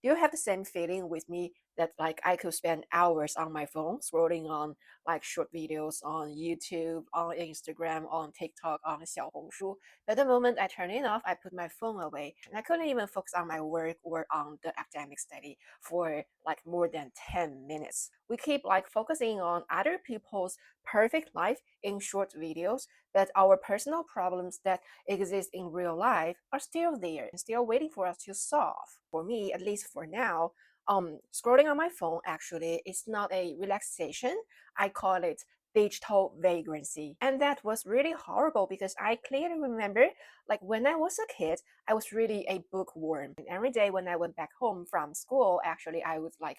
Do you have the same feeling with me that like I could spend hours on my phone scrolling on like short videos on YouTube, on Instagram, on TikTok, on Xiaohongshu? But the moment I turn it off, I put my phone away and I couldn't even focus on my work or on the academic study for like more than 10 minutes. We keep like focusing on other people's perfect life in short videos, but our personal problems that exist in real life are still there, still waiting for us to solve. For me, at least for now, scrolling on my phone actually is not a relaxation. I call it digital vagrancy. And that was really horrible because I clearly remember like when I was a kid, I was really a bookworm. And every day when I went back home from school, actually I would like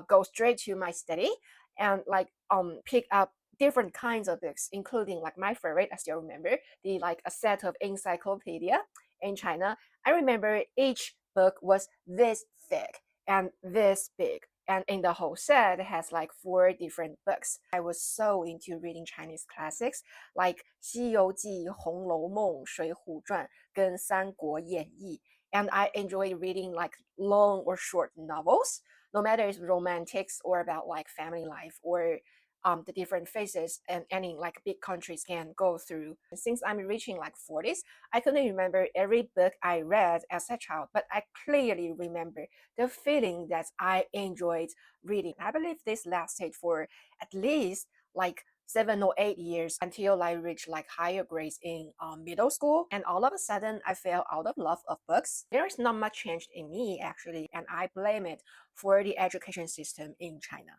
go straight to my study and like pick up different kinds of books, including like my favorite, I still remember, the like a set of encyclopedia in China. I remember each book was this thick and this big. And in the whole set, it has like 4 different books. I was so into reading Chinese classics like《西游记》《红楼梦》《水浒传》跟《三国演义》. And I enjoy reading like long or short novels, no matter it's romantics or about like family life or the different phases and any like big countries can go through. Since I'm reaching like 40s, I couldn't remember every book I read as a child, but I clearly remember the feeling that I enjoyed reading. I believe this lasted for at least like 7 or 8 years until I reached like higher grades in middle school. And all of a sudden, I fell out of love of books. There is not much change in me actually, and I blame it for the education system in China.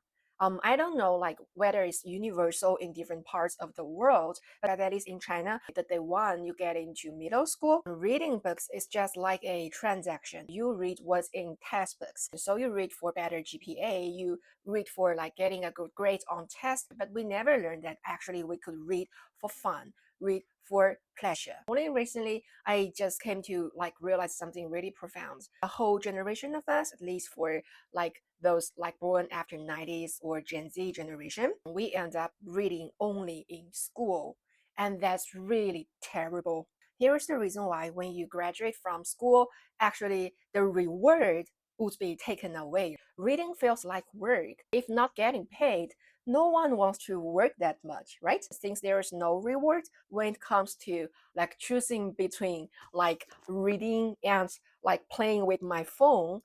I don't know like whether it's universal in different parts of the world, but that is in China, the day one you get into middle school, reading books is just like a transaction. You read what's in textbooks. So you read for better GPA, you read for like getting a good grade on test, but we never learned that actually we could read for fun, read for pleasure. Only recently I just came to like realize something really profound. A whole generation of us, at least for like those like born after 90s or Gen Z generation, we end up reading only in school. And that's really terrible. Here's the reason why when you graduate from school, actually the reward would be taken away. Reading feels like work. If not getting paid, no one wants to work that much, right? Since there is no reward when it comes to like choosing between like reading and like playing with my phone,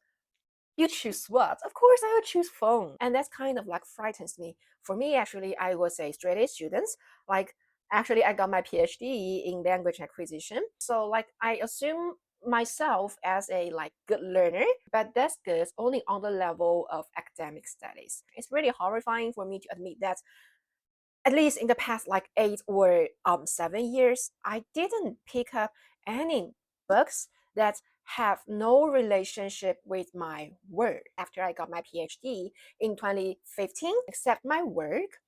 you choose what? Of course, I would choose phone. And that's kind of like frightens me. For me, actually, I was a straight A student. Like, actually, I got my PhD in language acquisition. So, like, I assume myself as a like good learner, but that's good only on the level of academic studies. It's really horrifying for me to admit that at least in the past like 8 or 7 years, I didn't pick up any books that have no relationship with my work. After I got my PhD in 2015, except my work,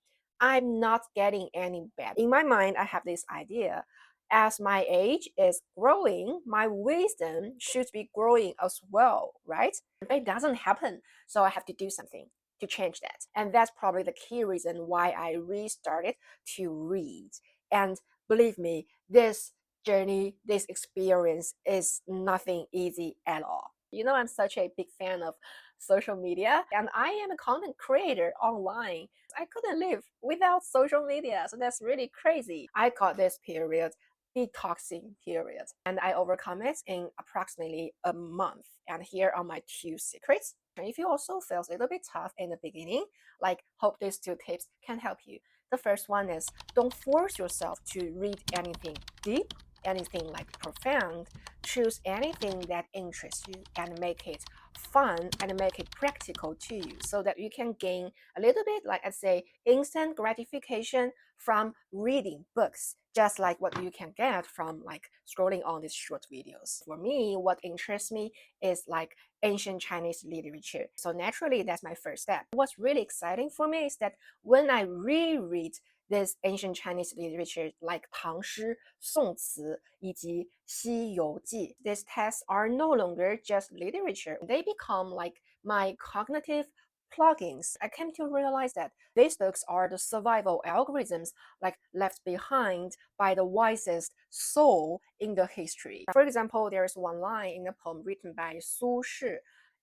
I'm not getting any better. In my mind, I have this idea. As my age is growing, my wisdom should be growing as well, right? But it doesn't happen, so I have to do something to change that. And that's probably the key reason why I restarted to read. And believe me, this journey, this experience is nothing easy at all. You know, I'm such a big fan of social media and I am a content creator online. I couldn't live without social media. So that's really crazy. I got this period detoxing period and I overcome it in approximately a month. And here are my 2 secrets. And if you also feel a little bit tough in the beginning, like hope these 2 tips can help you. The first one is don't force yourself to read anything deep, anything like profound. Choose anything that interests you and make it fun and make it practical to you so that you can gain a little bit, like I say, instant gratification from reading books, just like what you can get from like scrolling on these short videos. For me, what interests me is like ancient Chinese literature. So naturally, that's my first step. What's really exciting for me is that when I reread this ancient Chinese literature like 唐诗、宋词以及西游记, these texts are no longer just literature. They become like my cognitive plugins. I came to realize that these books are the survival algorithms like left behind by the wisest soul in the history. For example, there is one line in a poem written by Su Shi.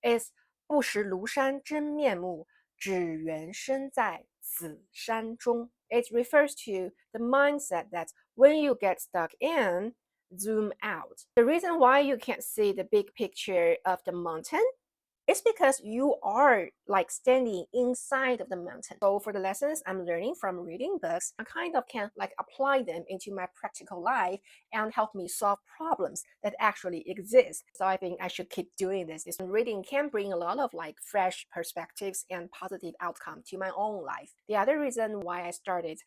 It's 不识庐山真面目，只缘身在此山中. It refers to the mindset that when you get stuck in, zoom out. The reason why you can't see the big picture of the mountain, it's because you are like standing inside of the mountain. So for the lessons I'm learning from reading books, I kind of can like apply them into my practical life and help me solve problems that actually exist. So I think I should keep doing this. This reading can bring a lot of like fresh perspectives and positive outcome to my own life. The other reason why I started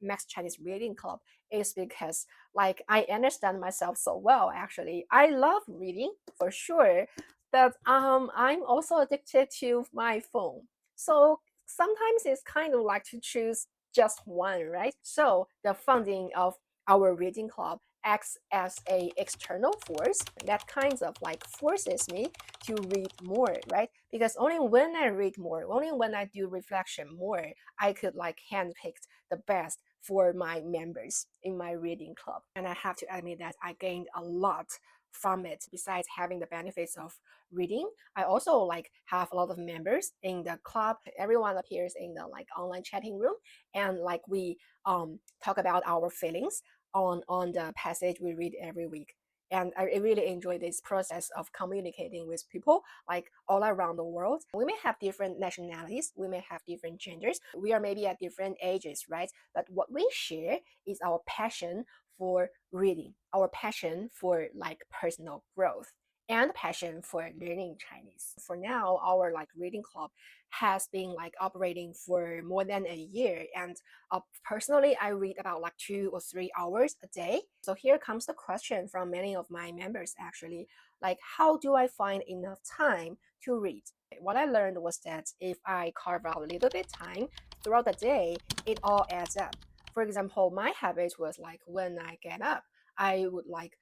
Max Chinese Reading Club is because like I understand myself so well. Actually, I love reading for sure, but I'm also addicted to my phone. So sometimes it's kind of like to choose just one, right? So the funding of our reading club acts as a external force that kind of like forces me to read more, right? Because only when I read more, only when I do reflection more, I could like handpick the best for my members in my reading club. And I have to admit that I gained a lot from it. Besides having the benefits of reading, I also like have a lot of members in the club. Everyone appears in the like online chatting room, and like we talk about our feelings on the passage we read every week. And I really enjoy this process of communicating with people like all around the world. We may have different nationalities, we may have different genders, we are maybe at different ages, right? But what we share is our passion for reading, our passion for like personal growth, and passion for learning Chinese. For now, our like reading club has been like operating for more than a year, and personally, I read about like 2 or 3 hours a day. So here comes the question from many of my members actually, like how do I find enough time to read? What I learned was that if I carve out a little bit time throughout the day, it all adds up. For example, my habit was like when I get up, I would like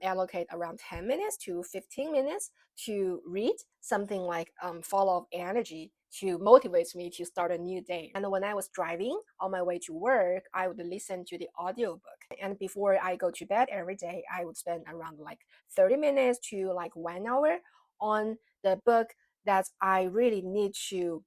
allocate around 10 minutes to 15 minutes to read something like full of energy to motivate me to start a new day. And when I was driving on my way to work, I would listen to the audiobook. And before I go to bed every day, I would spend around like 30 minutes to like 1 hour on the book that I really need to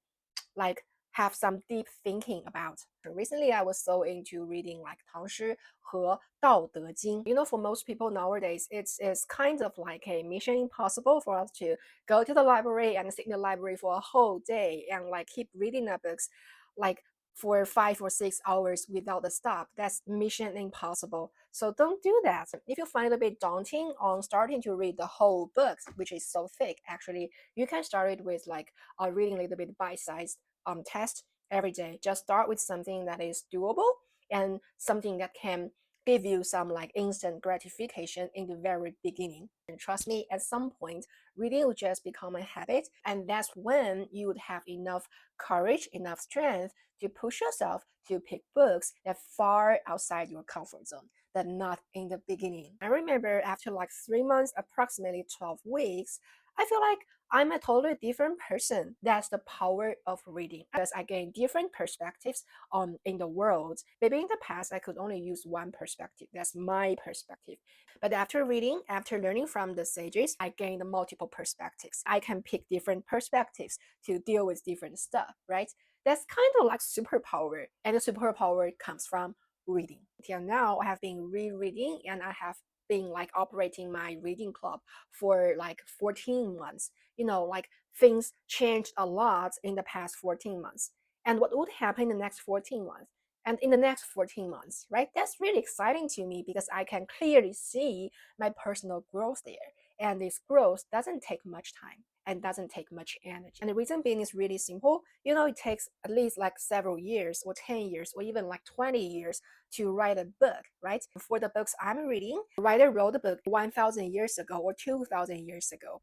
like have some deep thinking about. Recently, I was so into reading like 唐诗和道德经. You know, for most people nowadays, it's kind of like a mission impossible for us to go to the library and sit in the library for a whole day and like keep reading the books like for 5 or 6 hours without a stop. That's mission impossible. So don't do that. If you find it a bit daunting on starting to read the whole books, which is so thick, actually, you can start it with like reading a little bit bite-sized test every day. Just start with something that is doable and something that can give you some like instant gratification in the very beginning. And trust me, at some point, reading will just become a habit, and that's when you would have enough courage, enough strength to push yourself to pick books that far outside your comfort zone, but not in the beginning. I remember after like 3 months, approximately 12 weeks, I feel like I'm a totally different person. That's the power of reading, because I gain different perspectives on in the world. Maybe in the past I could only use one perspective. That's my perspective. But after reading, after learning from the sages, I gained multiple perspectives. I can pick different perspectives to deal with different stuff, right? That's kind of like superpower, and the superpower comes from reading. Till now, I have been rereading, and I have been like operating my reading club for like 14 months. You know, like things changed a lot in the past 14 months. And what would happen in the next 14 months? And in the next 14 months, right? That's really exciting to me because I can clearly see my personal growth there. And this growth doesn't take much time and doesn't take much energy. And the reason being is really simple. You know, it takes at least like several years or 10 years or even like 20 years to write a book, right? For the books I'm reading, the writer wrote the book 1,000 years ago or 2,000 years ago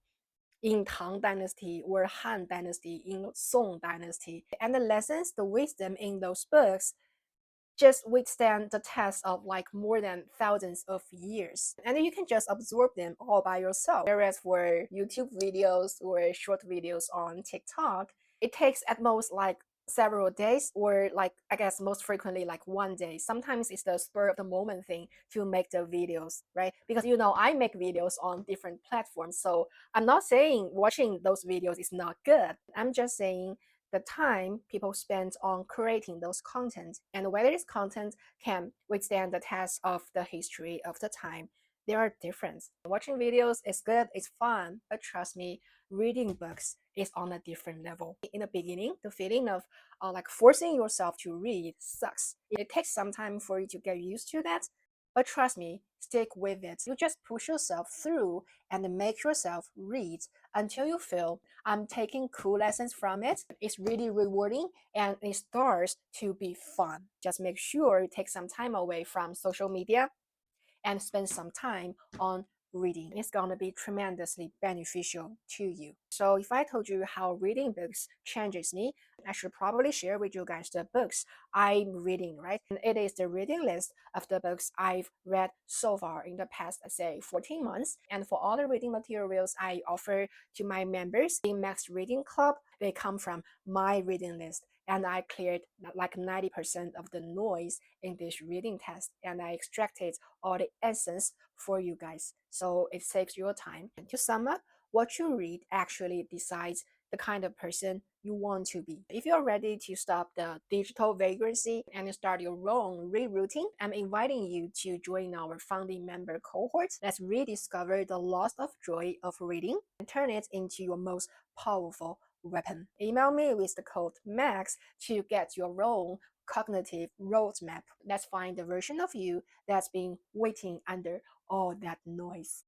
in Tang Dynasty or Han Dynasty, in Song Dynasty. And the lessons, the wisdom in those books just withstand the test of like more than thousands of years. And you can just absorb them all by yourself. Whereas for YouTube videos or short videos on TikTok, it takes at most like several days, or like I guess most frequently like one day. Sometimes it's the spur of the moment thing to make the videos, right? Because I make videos on different platforms. So I'm not saying watching those videos is not good. I'm just saying the time people spend on creating those content and whether this content can withstand the test of the history of the time, there are difference. Watching videos is good, it's fun, but trust me, reading books is on a different level. In the beginning, the feeling of like forcing yourself to read sucks. It takes some time for you to get used to that, but trust me, stick with it. You just push yourself through and make yourself read until you feel I'm taking cool lessons from it. It's really rewarding and it starts to be fun. Just make sure you take some time away from social media and spend some time on reading. It's going to be tremendously beneficial to you. So if I told you how reading books changes me, I should probably share with you guys the books I'm reading, right? And it is the reading list of the books I've read so far in the past, let's say 14 months. And for all the reading materials I offer to my members in Max Reading Club, they come from my reading list. And I cleared like 90% of the noise in this reading test, and I extracted all the essence for you guys. So it saves your time. And to sum up, what you read actually decides the kind of person you want to be. If you're ready to stop the digital vagrancy and start your own rerouting, I'm inviting you to join our founding member cohort. Let's rediscover the loss of joy of reading and turn it into your most powerful weapon. Email me with the code MAX to get your own cognitive roadmap. Let's find the version of you that's been waiting under all that noise.